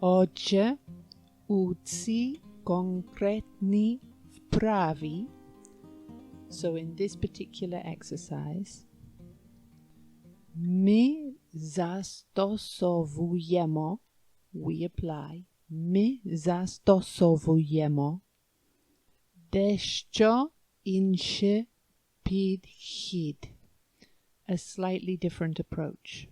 Отже, у ці конкретні вправі, so in this particular exercise, ми застосовуємо, we apply, ми застосовуємо дещо інший підхід, a slightly different approach.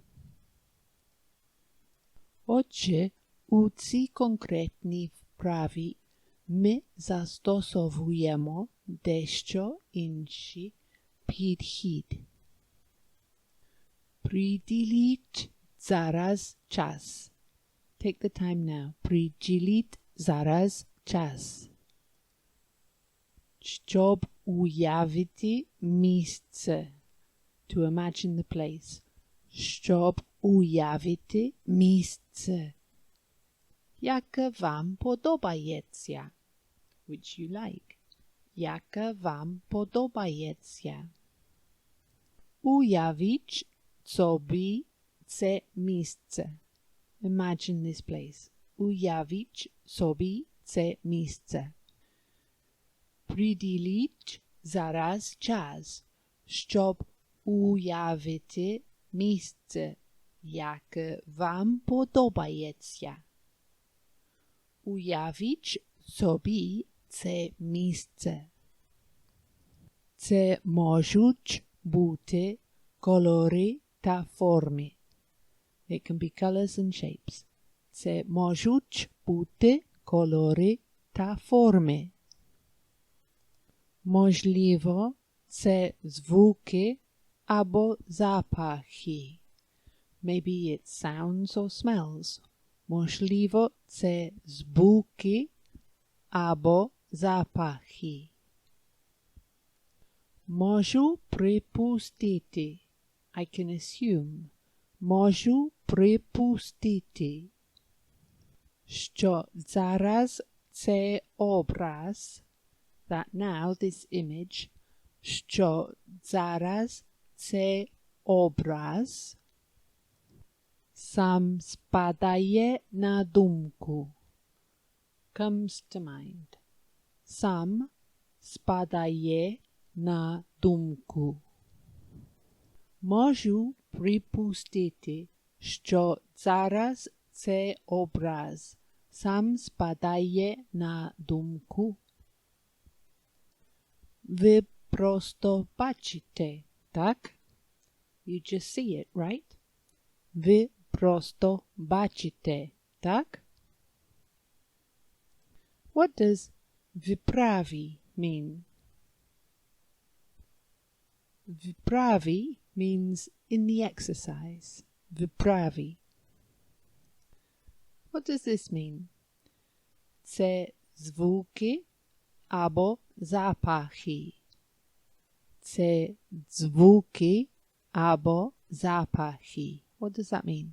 Отже, у цій конкретній вправі ми застосовуємо дещо інший підхід. Приділіть зараз час. Take the time now. Приділіть зараз час. Щоб уявити місце. To imagine the place. Щоб уявити місце. Яке вам подобається? Which you like. Яке вам подобається? Уявіть собі це місце. Imagine this place. Уявіть собі це місце. Приділіть зараз час, щоб уявити місце, яке вам подобається. Уявіть собі це місце. Це можуть бути кольори та форми. It can be colors and shapes. Це можуть бути кольори та форми. Можливо, це звуки або запахи. Maybe it's sounds or smells. Можливо, це звуки або запахи. Можу припустити. I can assume. Можу припустити, що зараз це образ, that now this image, що зараз це образ, сам спадає на думку. Comes to mind. Сам спадає на думку. Можу припустити, що зараз це образ сам спадає на думку. Ви просто бачите, так? You just see it, right? Ви просто бачите, так? What does вправі mean? Вправі means in the exercise. Вправі. What does this mean? Це звуки або запахи. Це звуки або запахи. What does that mean?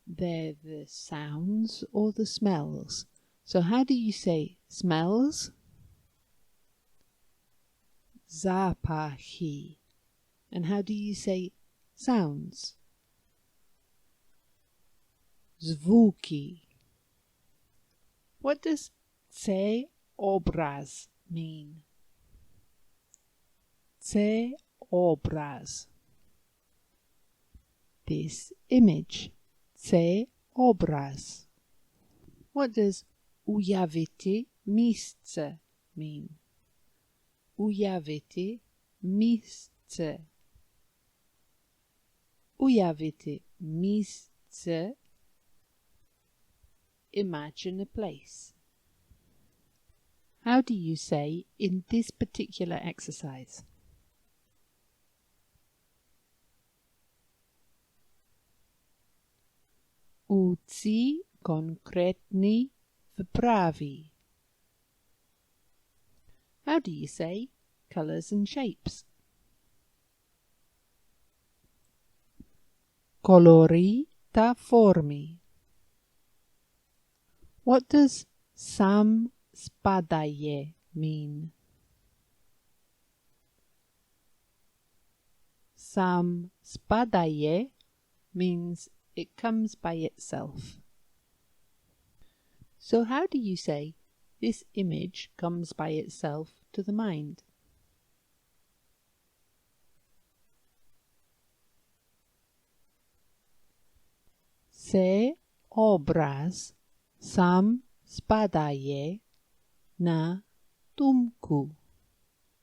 They're the sounds or the smells. So how do you say smells? Запахи. And how do you say sounds? Звуки. What does це образ mean? Це образ. This image. Це образ. What does уявити місце mean? Уявити місце. Уявити місце. Imagine a place. How do you say in this particular exercise? У цій конкретній вправі. How do you say colors and shapes? Кольори та форми. What does сам спадає mean? Сам спадає means it comes by itself. So how do you say this image comes by itself to the mind? Se obraz sam spadaje na dumku.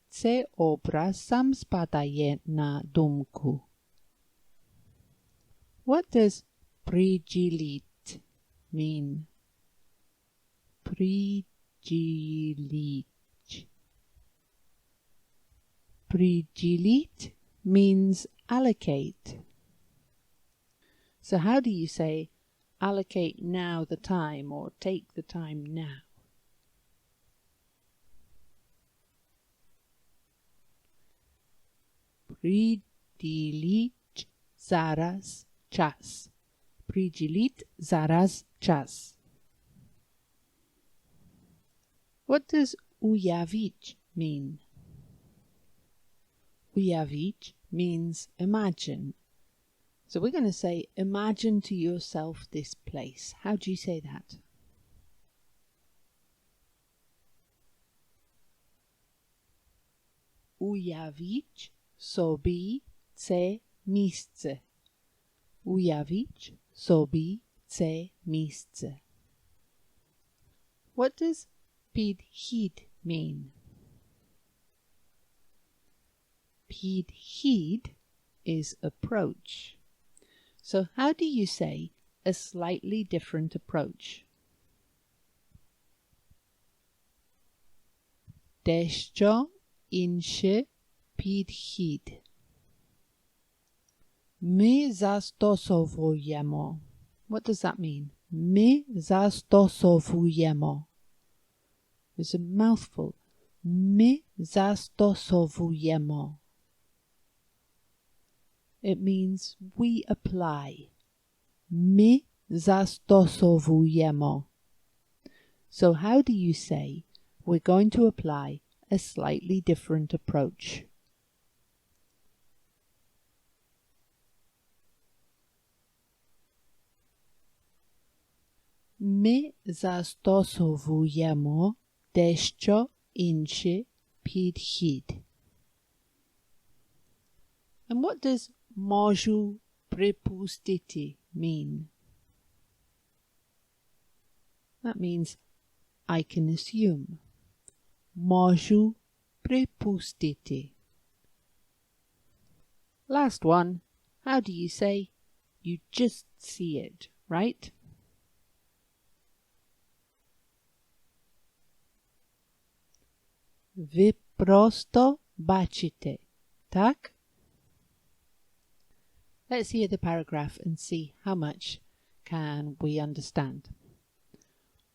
Se obraz sam spadaje na dumku. What does prijilit mean? Prijilit. Prijilit means allocate. So how do you say allocate now the time or take the time now? Prijilit zaraz czas. Prijilit zaraz czas. What does uyavić mean? Uyavić means imagine. So we're going to say, imagine to yourself this place. How do you say that? Uyavić sobie ce miejsce. Uyavić sobie ce miejsce. What does підхід mean? Підхід is approach. So how do you say a slightly different approach? Дещо інше підхід. Ми застосовуємо. What does that mean? Ми застосовуємо. It's a mouthful. Ми застосовуємо. It means we apply. Ми застосовуємо. So how do you say we're going to apply a slightly different approach? Ми застосовуємо дещо інший підхід. And what does можу припустити mean? That means I can assume. Можу припустити. Last one. How do you say you just see it, right? Ви просто бачите, так? Let's hear the paragraph and see how much can we understand.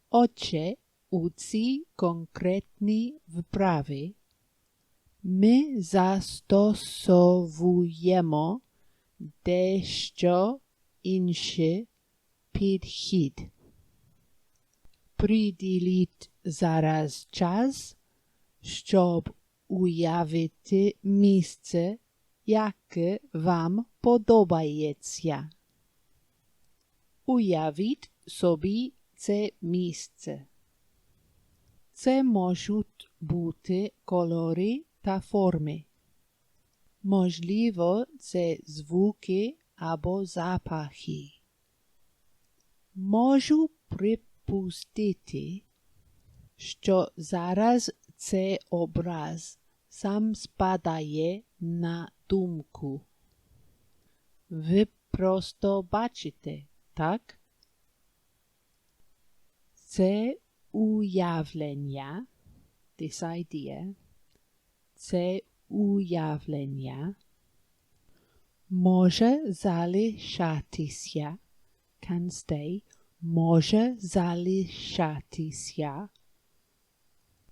Отже, у ці конкретні вправи ми застосовуємо дещо інший підхід. Приділіть зараз час, щоб уявити місце, яке вам подобається. Уявіть собі це місце. Це можуть бути кольори та форми. Можливо, це звуки або запахи. Можу припустити, що зараз цей образ сам спадає на думку. Ви просто бачите, так? Це уявлення, this idea, це уявлення може залишатися, can stay, може залишатися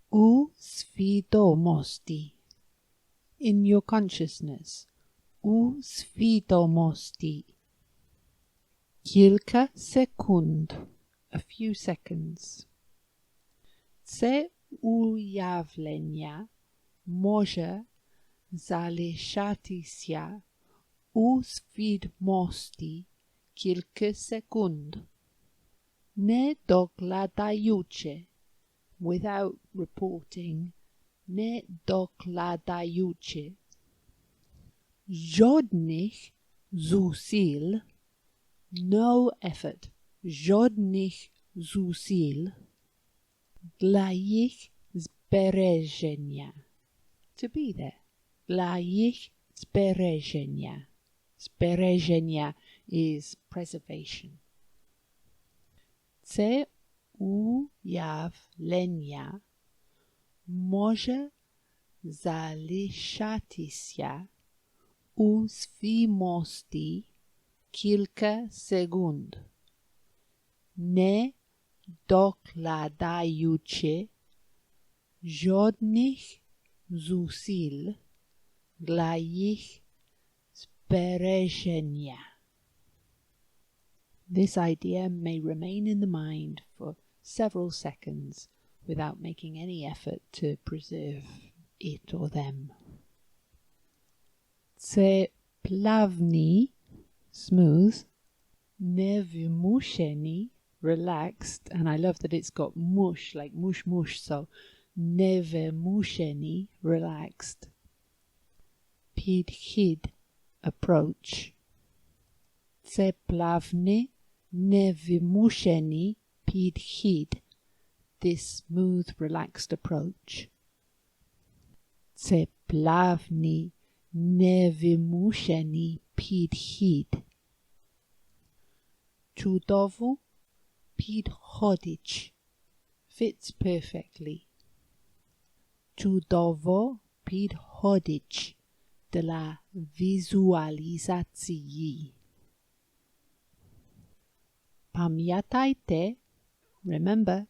у свідомості, in your consciousness, у свідомості. Кілька секунд, a few seconds. Це уявлення може залишатися у свідомості kilka sekund. Nie dokładające, without reporting, nie dokładające. Żadnych zusil, no effort, żadnych zusil dla ich zbereżenia. To be there. Dla ich zbereżenia. Zbereżenia is preservation. Це уявлення може залишатися у свідомості кілька секунд, не докладаючи жодних зусиль для їх збереження. This idea may remain in the mind for several seconds without making any effort to preserve it or them. Це плавні, smooth, невимушені, relaxed, and I love that it's got mush, like mush mush, so невимушені, relaxed. Підхід, approach. Це плавний, невимушений підхід, this smooth, relaxed approach. Це плавний, невимушений підхід. Чудово підходить, fits perfectly. Чудово підходить для візуалізації. Пам'ятайте, remember,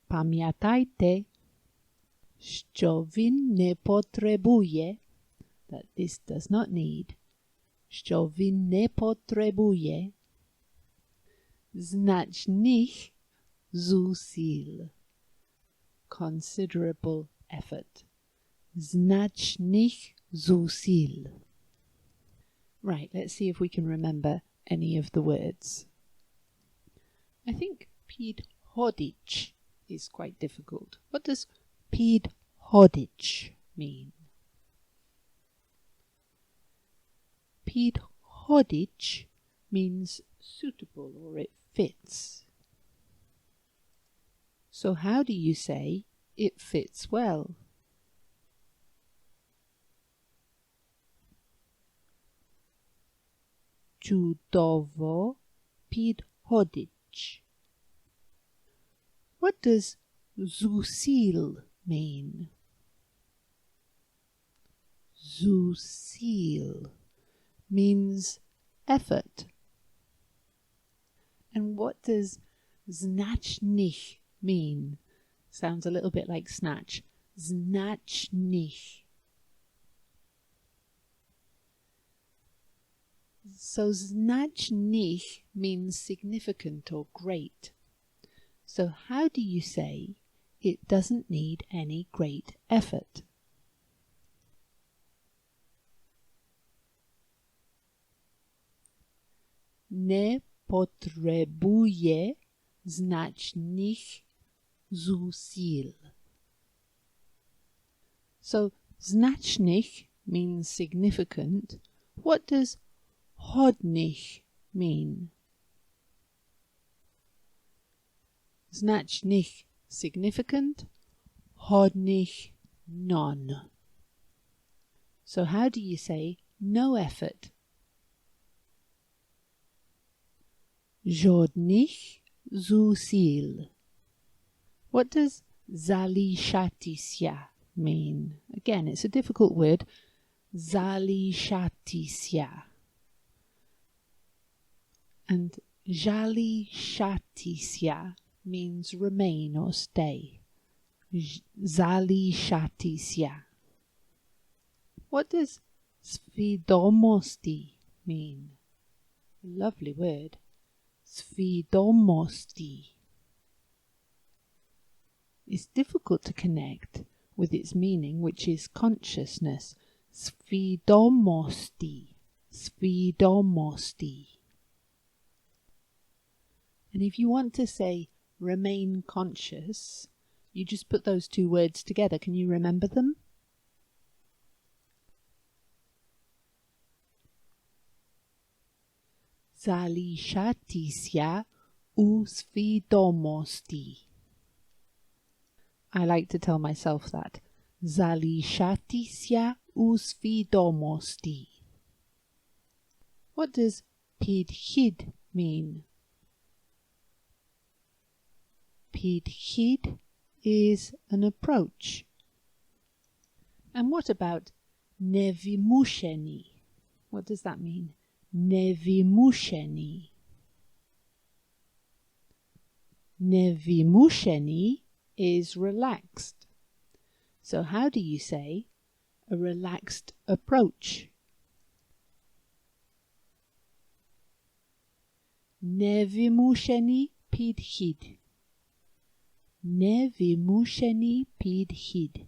пам'ятайте, що він не потребує, that this does not need, що він не потребує значних зусиль, considerable effort, значних зусиль. Right, let's see if we can remember any of the words. I think підходить is quite difficult. What does підходить mean? Підходить means suitable or it fits. So how do you say it fits well? Чудово підходить. What does зусиль mean? Зусиль means effort. And what does значних mean? Sounds a little bit like snatch. Значних. So значних means significant or great. So how do you say it doesn't need any great effort? Не потребує значних зусиль. So значних means significant. What does hodnych mean? Значних significant, hodnych none. So how do you say no effort? Жодних зусиль. What does залишатися mean? Again, it's a difficult word. Залишатися. And залишатися means remain or stay. Залишатися. What does свідомості mean? Lovely word. Свідомості. It's difficult to connect with its meaning, which is consciousness. Свідомості. Свідомості. And if you want to say remain conscious, you just put those two words together. Can you remember them? Zalishatisia u svidomosti. I like to tell myself that. Zalishatisia u svidomosti. What does pidhid mean? Pidhid is an approach. And what about nevimusheni? What does that mean? Nevimusheni. Nevimusheni is relaxed. So how do you say a relaxed approach? Nevimusheni pidhid. Nevimusheni pidhid.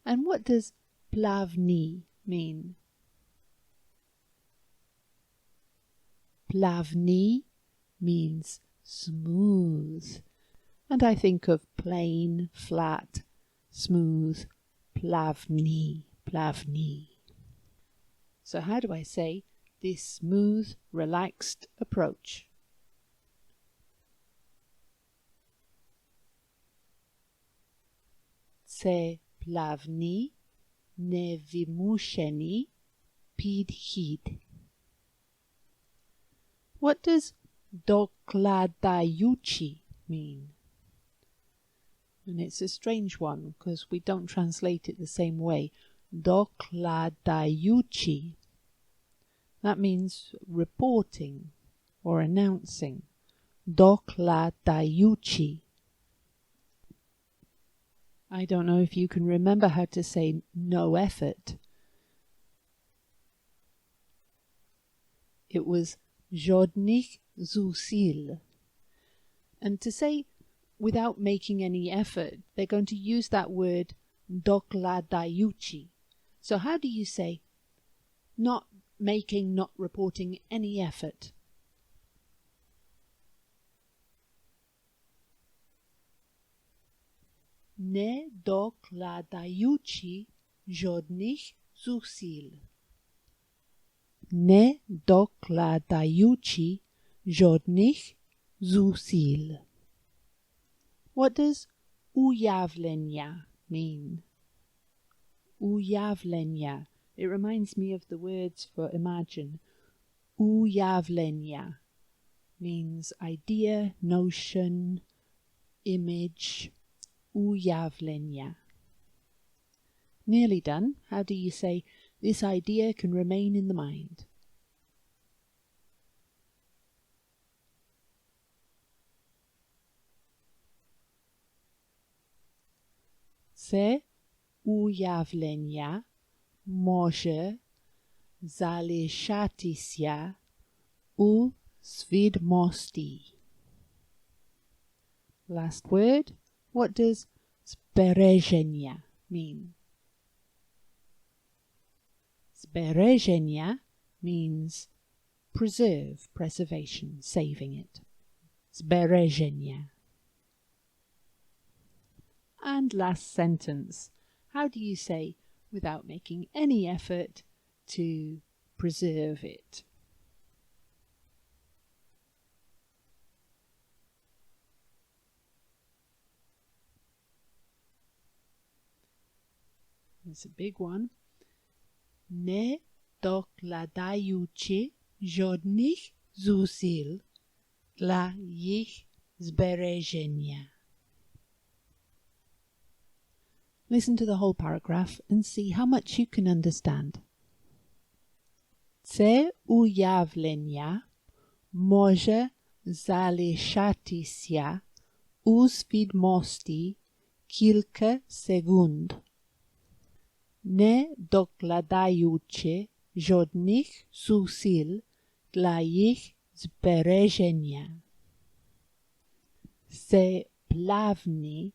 And what does plavni mean? Plavni means smooth. And I think of plain, flat, smooth, plavni, plavni. So how do I say this smooth, relaxed approach? Tse plavni nevimusheni pidhid. What does dokladayuchi mean? And it's a strange one because we don't translate it the same way. Dokladayuchi. That means reporting or announcing. Dokladayuchi. I don't know if you can remember how to say no effort. It was żadnych zusil. And to say without making any effort, they're going to use that word dokladayuchi. So how do you say not making, not reporting any effort? Nie dokladayuchi żadnych zusil. Nie dokladayuchi żadnych zusil. What does ujawlenia mean? Ujawlenia. It reminds me of the words for imagine. Ujawlenia means idea, notion, image. Ujawlenia. Nearly done. How do you say this idea can remain in the mind? Se ujawlenia może zaliczać się u świadomości. Last word. What does zbereżenia mean? Zbereżenia means preserve, preservation, saving it. Zbereżenia. And last sentence. How do you say, without making any effort, to preserve it? It's a big one. Nie dokładający żadnych zusil dla ich zbereżenia. Listen to the whole paragraph and see how much you can understand. Te ujawlenia może zaliczać się u świadomości kilka sekund. Nie dokładający żadnych zusil dla ich zbereżenia. Se plavni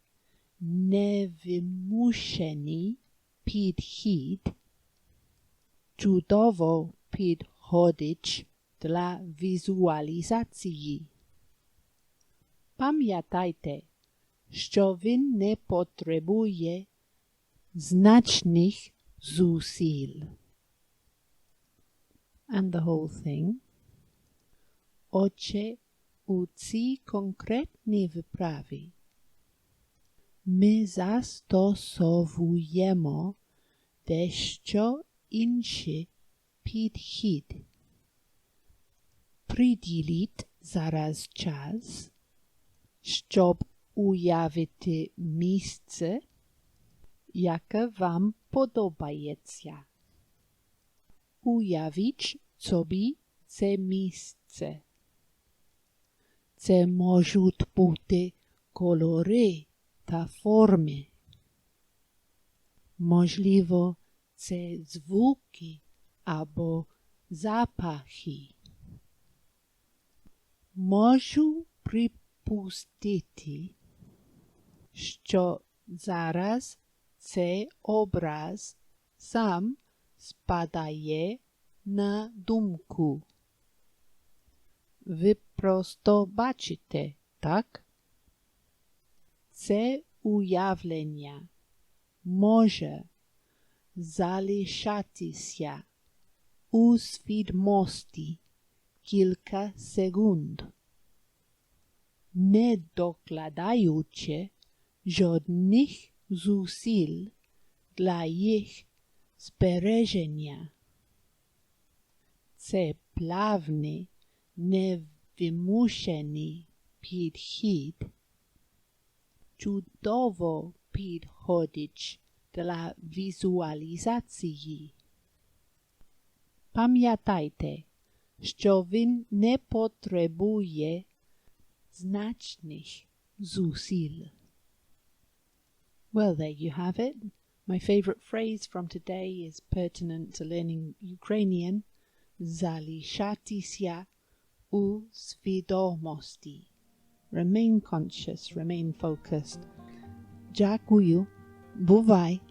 newymuszeni підхід чудово підходить для візуалізації. Пам'ятайте, що він не потребує значних зусиль. And the whole thing. Отже, у цій конкретній вправі ми застосовуємо дещо інший підхід. Приділіть зараз час, щоб уявити місце, яке вам подобається. Уявіть собі це місце. Це можуть бути кольори та форми. Можливо, це звуки або запахи. Можу припустити, що зараз цей образ сам спадає на думку. Ви просто бачите, так? Це уявлення може залишатися у свідомості кілька секунд, не докладаючи жодних зусиль для їх збереження. Це плавний, невимушений підхід чудово підходить для візуалізації. Пам'ятайте, що він не потребує значних зусиль. Well, there you have it. My favorite phrase from today is pertinent to learning Ukrainian. Залишатися у свідомості. Remain conscious, remain focused. Дякую. Бувай.